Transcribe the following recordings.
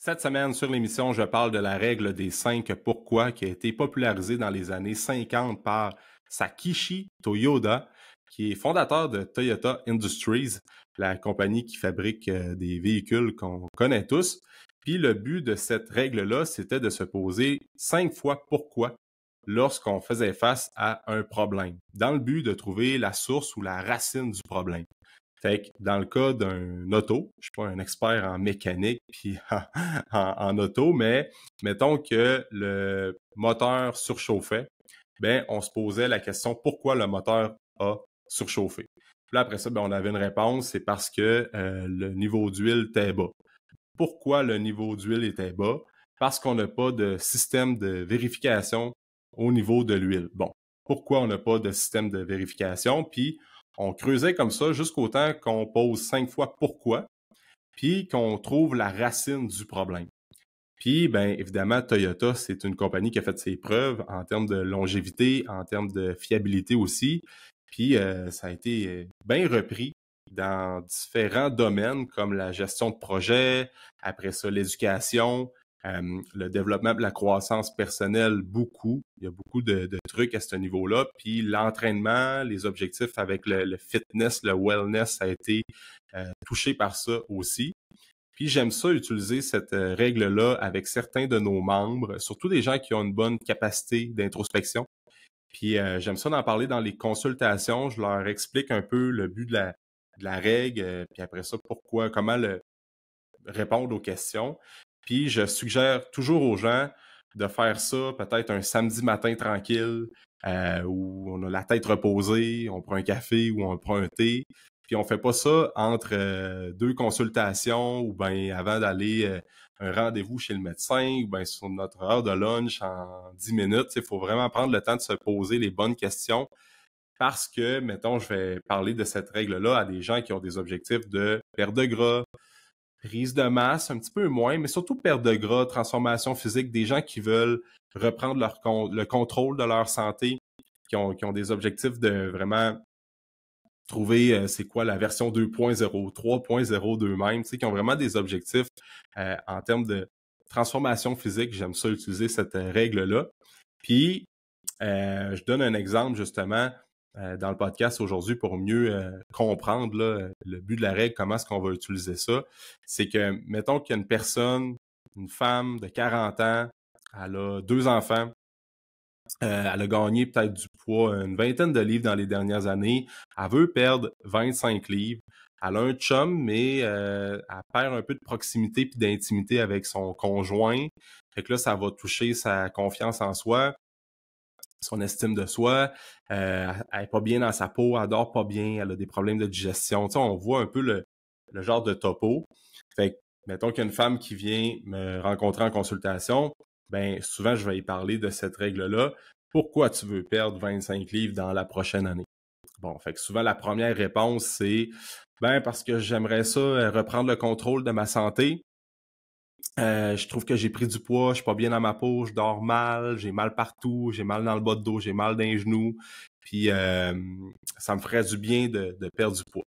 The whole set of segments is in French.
Cette semaine, sur l'émission, je parle de la règle des 5 pourquoi qui a été popularisée dans les années 50 par Sakichi Toyoda, qui est fondateur de Toyota Industries, la compagnie qui fabrique des véhicules qu'on connaît tous. Puis le but de cette règle-là, c'était de se poser 5 fois pourquoi lorsqu'on faisait face à un problème, dans le but de trouver la source ou la racine du problème. Fait que dans le cas d'un auto, je suis pas un expert en mécanique puis en auto, mais mettons que le moteur surchauffait, ben on se posait la question pourquoi le moteur a surchauffé. Puis là, après ça, ben, on avait une réponse, c'est parce que le niveau d'huile était bas. Pourquoi le niveau d'huile était bas? Parce qu'on n'a pas de système de vérification au niveau de l'huile. Bon, pourquoi on n'a pas de système de vérification? Puis on creusait comme ça jusqu'au temps qu'on pose 5 fois pourquoi, puis qu'on trouve la racine du problème. Puis, bien évidemment, Toyota, c'est une compagnie qui a fait ses preuves en termes de longévité, en termes de fiabilité aussi. Puis, ça a été bien repris dans différents domaines comme la gestion de projet, après ça, l'éducation, le développement de la croissance personnelle, beaucoup. Il y a beaucoup de trucs à ce niveau-là. Puis l'entraînement, les objectifs avec le fitness, le wellness, ça a été touché par ça aussi. Puis j'aime ça utiliser cette règle-là avec certains de nos membres, surtout des gens qui ont une bonne capacité d'introspection. Puis j'aime ça d'en parler dans les consultations. Je leur explique un peu le but de la règle, puis après ça, pourquoi, comment répondre aux questions. Puis je suggère toujours aux gens de faire ça peut-être un samedi matin tranquille, où on a la tête reposée, on prend un café ou on prend un thé. Puis on fait pas ça entre deux consultations ou bien avant d'aller un rendez-vous chez le médecin ou bien sur notre heure de lunch en 10 minutes. Il faut vraiment prendre le temps de se poser les bonnes questions parce que, mettons, je vais parler de cette règle-là à des gens qui ont des objectifs de perte de gras, prise de masse, un petit peu moins, mais surtout perte de gras, transformation physique, des gens qui veulent reprendre le contrôle de leur santé, qui ont des objectifs de vraiment trouver c'est quoi la version 2.0, 3.0 d'eux-mêmes, tu sais, qui ont vraiment des objectifs en termes de transformation physique. J'aime ça utiliser cette règle-là. Puis, je donne un exemple justement dans le podcast aujourd'hui pour mieux comprendre là, le but de la règle, comment est-ce qu'on va utiliser ça. C'est que, mettons qu'il y a une personne, une femme de 40 ans, elle a 2 enfants, elle a gagné peut-être du poids, une vingtaine de livres dans les dernières années. Elle veut perdre 25 livres. Elle a un chum, mais elle perd un peu de proximité puis d'intimité avec son conjoint. Fait que là, ça va toucher sa confiance en soi, son estime de soi. Elle est pas bien dans sa peau, elle dort pas bien, elle a des problèmes de digestion. Tu sais, on voit un peu le genre de topo. Fait que, mettons qu'il y a une femme qui vient me rencontrer en consultation, ben souvent, je vais y parler de cette règle-là. Pourquoi tu veux perdre 25 livres dans la prochaine année? Bon, fait que souvent, la première réponse, c'est ben parce que j'aimerais ça reprendre le contrôle de ma santé. Je trouve que j'ai pris du poids, je suis pas bien dans ma peau, je dors mal, j'ai mal partout, j'ai mal dans le bas de dos, j'ai mal dans les genoux. Puis ça me ferait du bien de perdre du poids.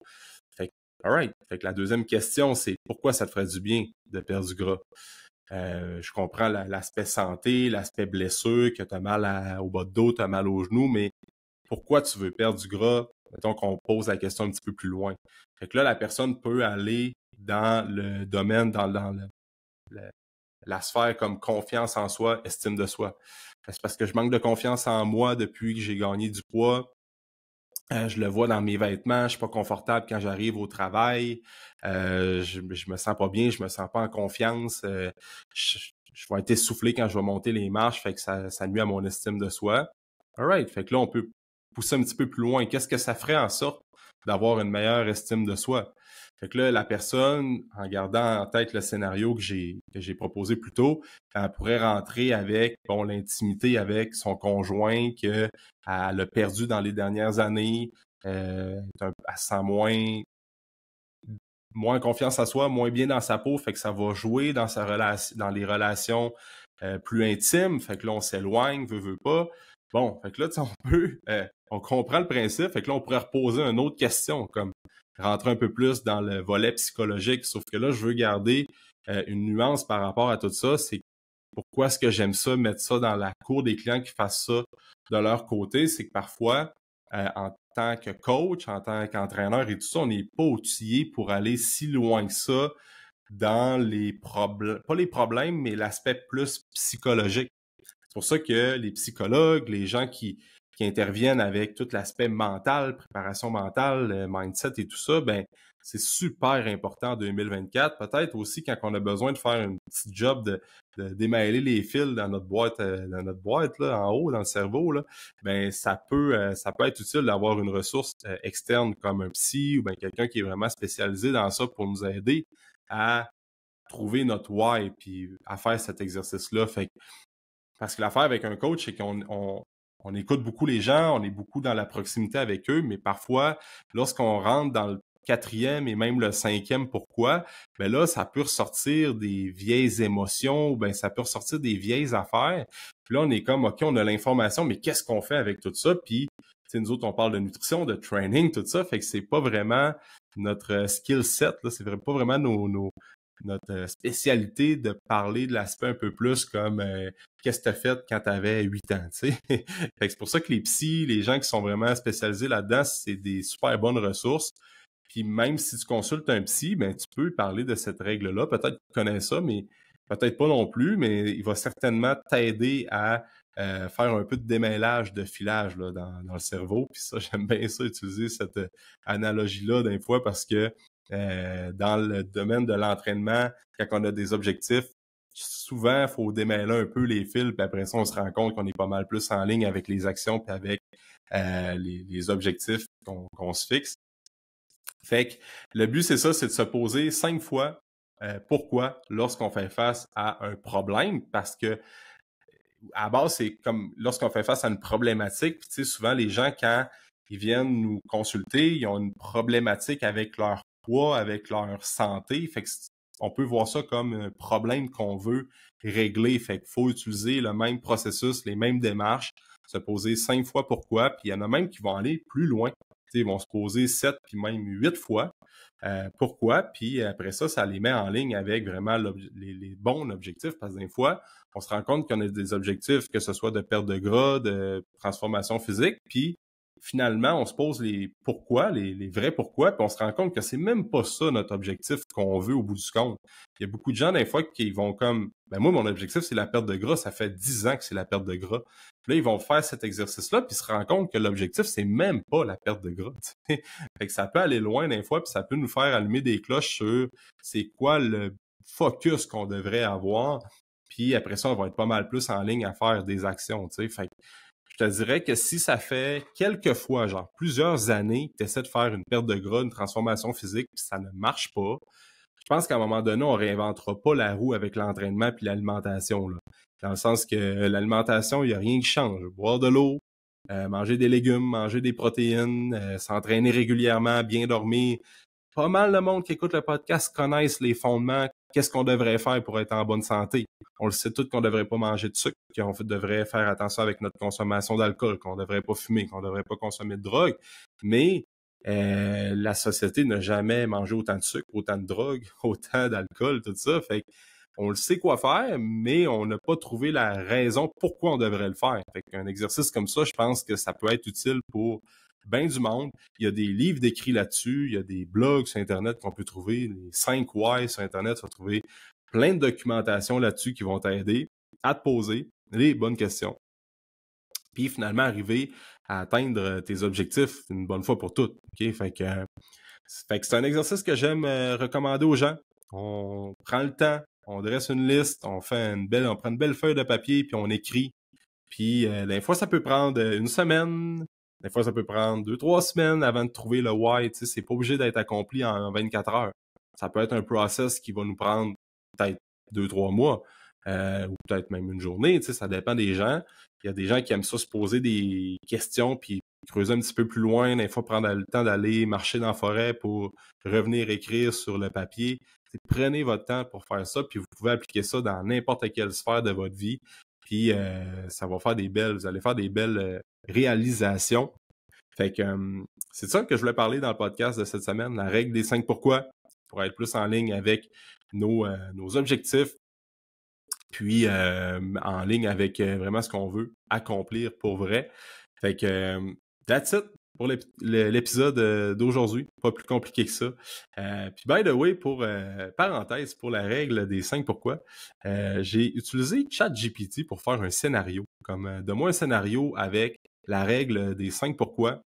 Fait que, alright. Fait que la deuxième question, c'est pourquoi ça te ferait du bien de perdre du gras? Je comprends l'aspect santé, l'aspect blessure, que tu as mal au bas de dos, tu as mal aux genoux, mais pourquoi tu veux perdre du gras? Mettons qu'on pose la question un petit peu plus loin. Fait que là, la personne peut aller dans le domaine, dans le- la sphère comme confiance en soi, estime de soi. C'est parce que je manque de confiance en moi depuis que j'ai gagné du poids. Je le vois dans mes vêtements, je suis pas confortable quand j'arrive au travail, je me sens pas bien, je me sens pas en confiance, je vais être essoufflé quand je vais monter les marches, fait que ça nuit à mon estime de soi. Alright, fait que là, on peut pousser un petit peu plus loin. Qu'est-ce que ça ferait en sorte d'avoir une meilleure estime de soi? Fait que là, la personne, en gardant en tête le scénario que j'ai proposé plus tôt, elle pourrait rentrer avec bon l'intimité avec son conjoint qu'elle a perdu dans les dernières années, elle se sent moins confiance en soi, moins bien dans sa peau, fait que ça va jouer dans sa relation, dans les relations plus intimes, fait que là on s'éloigne, veut pas. Bon, fait que là, tu sais, on comprend le principe, fait que là on pourrait reposer une autre question, comme rentrer un peu plus dans le volet psychologique, sauf que là je veux garder une nuance par rapport à tout ça, c'est pourquoi est-ce que j'aime ça, mettre ça dans la cour des clients qui fassent ça de leur côté, c'est que parfois, en tant que coach, en tant qu'entraîneur et tout ça, on n'est pas outillé pour aller si loin que ça dans les problèmes, pas les problèmes, mais l'aspect plus psychologique. C'est pour ça que les psychologues, les gens qui interviennent avec tout l'aspect mental, préparation mentale, mindset et tout ça, ben c'est super important en 2024. Peut-être aussi quand on a besoin de faire un petit job de démêler les fils dans notre boîte là, en haut, dans le cerveau, là, ben ça peut être utile d'avoir une ressource externe comme un psy ou ben quelqu'un qui est vraiment spécialisé dans ça pour nous aider à trouver notre why puis à faire cet exercice-là. Parce que l'affaire avec un coach, c'est qu'on écoute beaucoup les gens, on est beaucoup dans la proximité avec eux, mais parfois, lorsqu'on rentre dans le quatrième et même le cinquième pourquoi, ben là, ça peut ressortir des vieilles émotions, ou ben ça peut ressortir des vieilles affaires. Puis là, on est comme, OK, on a l'information, mais qu'est-ce qu'on fait avec tout ça? Puis, tu sais, nous autres, on parle de nutrition, de training, tout ça, fait que c'est pas vraiment notre skill set, là, c'est pas vraiment notre spécialité de parler de l'aspect un peu plus comme qu'est-ce que tu as fait quand tu avais 8 ans, tu sais. Fait que c'est pour ça que les psys, les gens qui sont vraiment spécialisés là-dedans, c'est des super bonnes ressources. Puis même si tu consultes un psy, ben tu peux parler de cette règle-là. Peut-être que tu connais ça, mais peut-être pas non plus, mais il va certainement t'aider à faire un peu de démêlage de filage là, dans le cerveau. Puis ça, j'aime bien ça, utiliser cette analogie-là d'un fois parce que dans le domaine de l'entraînement, quand on a des objectifs, souvent, il faut démêler un peu les fils, puis après ça, on se rend compte qu'on est pas mal plus en ligne avec les actions puis avec les objectifs qu'on se fixe. Fait que le but, c'est ça, c'est de se poser 5 fois pourquoi lorsqu'on fait face à un problème, parce que à la base, c'est comme lorsqu'on fait face à une problématique, puis tu sais, souvent les gens, quand ils viennent nous consulter, ils ont une problématique avec leur poids, avec leur santé. Fait que on peut voir ça comme un problème qu'on veut régler. Fait qu'il faut utiliser le même processus, les mêmes démarches, se poser 5 fois pourquoi, puis il y en a même qui vont aller plus loin. Tu sais, ils vont se poser 7 puis même 8 fois pourquoi, puis après ça, ça les met en ligne avec vraiment les bons objectifs, parce que des fois, on se rend compte qu'on a des objectifs, que ce soit de perte de gras, de transformation physique, puis finalement, on se pose les pourquoi, les vrais pourquoi, puis on se rend compte que c'est même pas ça notre objectif qu'on veut au bout du compte. Il y a beaucoup de gens, des fois, qui vont comme, ben moi, mon objectif, c'est la perte de gras, ça fait 10 ans que c'est la perte de gras. Puis là, ils vont faire cet exercice-là, puis se rendent compte que l'objectif, c'est même pas la perte de gras. T'sais. Fait que ça peut aller loin des fois, puis ça peut nous faire allumer des cloches sur c'est quoi le focus qu'on devrait avoir. Puis après ça, on va être pas mal plus en ligne à faire des actions, tu sais. Fait que je te dirais que si ça fait quelques fois, genre plusieurs années, que tu essaies de faire une perte de gras, une transformation physique, puis ça ne marche pas, je pense qu'à un moment donné, on réinventera pas la roue avec l'entraînement puis l'alimentation, là. Dans le sens que l'alimentation, il n'y a rien qui change. Boire de l'eau, manger des légumes, manger des protéines, s'entraîner régulièrement, bien dormir. Pas mal de monde qui écoute le podcast connaissent les fondements. Qu'est-ce qu'on devrait faire pour être en bonne santé? On le sait tous qu'on devrait pas manger de sucre, qu'on devrait faire attention avec notre consommation d'alcool, qu'on devrait pas fumer, qu'on devrait pas consommer de drogue. Mais la société n'a jamais mangé autant de sucre, autant de drogue, autant d'alcool, tout ça. Fait on le sait quoi faire, mais on n'a pas trouvé la raison pourquoi on devrait le faire. Fait qu'un exercice comme ça, je pense que ça peut être utile pour bien du monde. Il y a des livres décrits là-dessus, il y a des blogs sur Internet qu'on peut trouver, les 5 why sur Internet, tu vas trouver plein de documentation là-dessus qui vont t'aider à te poser les bonnes questions. Puis finalement arriver à atteindre tes objectifs une bonne fois pour toutes. OK? Fait que c'est un exercice que j'aime recommander aux gens. On prend le temps, on dresse une liste, on prend une belle feuille de papier, puis on écrit. Puis des fois, ça peut prendre une semaine, des fois, ça peut prendre 2-3 semaines avant de trouver le why. Tu sais, c'est pas obligé d'être accompli en 24 heures. Ça peut être un process qui va nous prendre peut-être 2-3 mois, ou peut-être même une journée. Tu sais, ça dépend des gens. Il y a des gens qui aiment ça se poser des questions puis creuser un petit peu plus loin, des fois prendre le temps d'aller marcher dans la forêt pour revenir écrire sur le papier. Prenez votre temps pour faire ça, puis vous pouvez appliquer ça dans n'importe quelle sphère de votre vie. Puis ça va faire vous allez faire des belles réalisations. Fait que c'est ça que je voulais parler dans le podcast de cette semaine, la règle des 5 pourquoi. pour être plus en ligne avec nos objectifs, puis en ligne avec vraiment ce qu'on veut accomplir pour vrai. Fait que that's it pour l'épisode d'aujourd'hui. Pas plus compliqué que ça. Puis by the way, pour parenthèse, pour la règle des 5 pourquoi, j'ai utilisé ChatGPT pour faire un scénario. Comme donne-moi un scénario avec la règle des 5 pourquoi.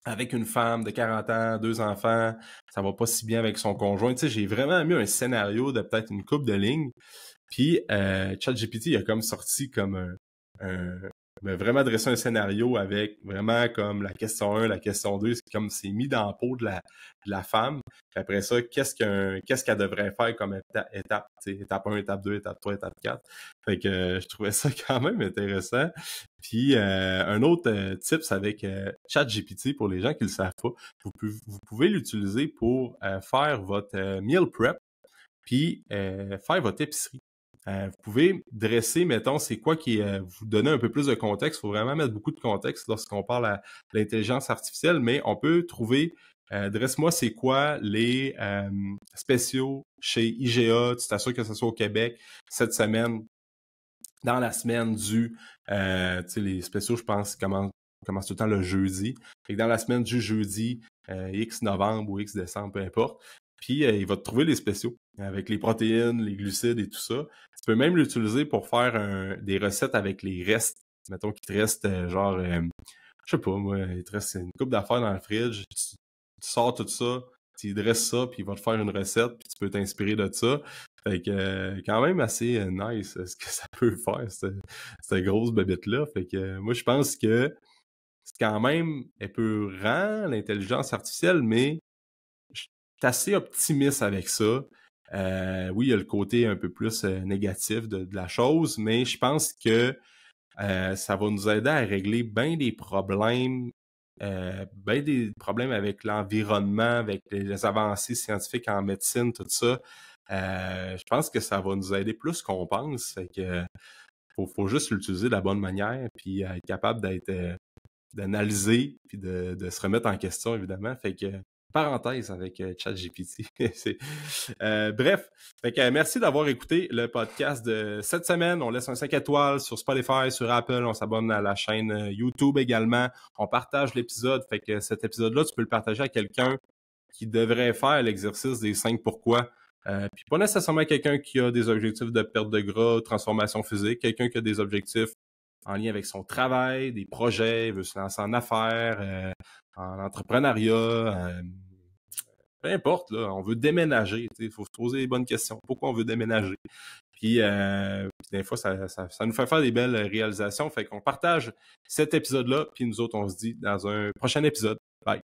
Avec une femme de 40 ans, 2 enfants, ça va pas si bien avec son conjoint. Tu sais, j'ai vraiment mis un scénario de peut-être une couple de lignes. Puis ChatGPT il a comme sorti comme m'a vraiment dressé un scénario avec vraiment comme la question 1, la question 2, c'est comme c'est mis dans la peau de la femme. Puis après ça, qu'est-ce qu'elle devrait faire comme étape, tu sais, étape 1, étape 2, étape 3, étape 4. Fait que je trouvais ça quand même intéressant. Puis un autre tips avec ChatGPT pour les gens qui le savent pas, vous pouvez l'utiliser pour faire votre meal prep puis faire votre épicerie. Vous pouvez dresser, mettons, c'est quoi qui est... vous donner un peu plus de contexte. Il faut vraiment mettre beaucoup de contexte lorsqu'on parle à l'intelligence artificielle, mais on peut trouver... dresse-moi, c'est quoi les spéciaux chez IGA, tu t'assures que ce soit au Québec, cette semaine, dans la semaine du... tu sais, les spéciaux, je pense, commencent tout le temps le jeudi. Fait que dans la semaine du jeudi, X novembre ou X décembre, peu importe, puis il va te trouver les spéciaux avec les protéines, les glucides et tout ça. Tu peux même l'utiliser pour faire des recettes avec les restes. Mettons qu'il te reste je sais pas moi, il te reste une coupe d'affaires dans le fridge. Tu sors tout ça, tu dresses ça, puis il va te faire une recette, puis tu peux t'inspirer de ça. Fait que quand même assez nice ce que ça peut faire, cette grosse bébête-là. Fait que moi je pense que c'est quand même épeurant l'intelligence artificielle, mais je suis assez optimiste avec ça. Oui, il y a le côté un peu plus négatif de la chose, mais je pense que ça va nous aider à régler bien des problèmes avec l'environnement, avec les avancées scientifiques en médecine, tout ça. Je pense que ça va nous aider plus qu'on pense. Fait que faut juste l'utiliser de la bonne manière, puis être capable d'analyser, puis de se remettre en question, évidemment. Fait que parenthèse avec ChatGPT. Bref, fait que, merci d'avoir écouté le podcast de cette semaine. On laisse un 5 étoiles sur Spotify, sur Apple. On s'abonne à la chaîne YouTube également. On partage l'épisode. Fait que cet épisode-là, tu peux le partager à quelqu'un qui devrait faire l'exercice des 5 pourquoi. Puis pas nécessairement quelqu'un qui a des objectifs de perte de gras, transformation physique, quelqu'un qui a des objectifs en lien avec son travail, des projets, veut se lancer en affaires, en entrepreneuriat, peu importe, là, on veut déménager, il faut se poser les bonnes questions. Pourquoi on veut déménager? Puis des fois, ça nous fait faire des belles réalisations. Fait qu'on partage cet épisode-là, puis nous autres, on se dit dans un prochain épisode. Bye!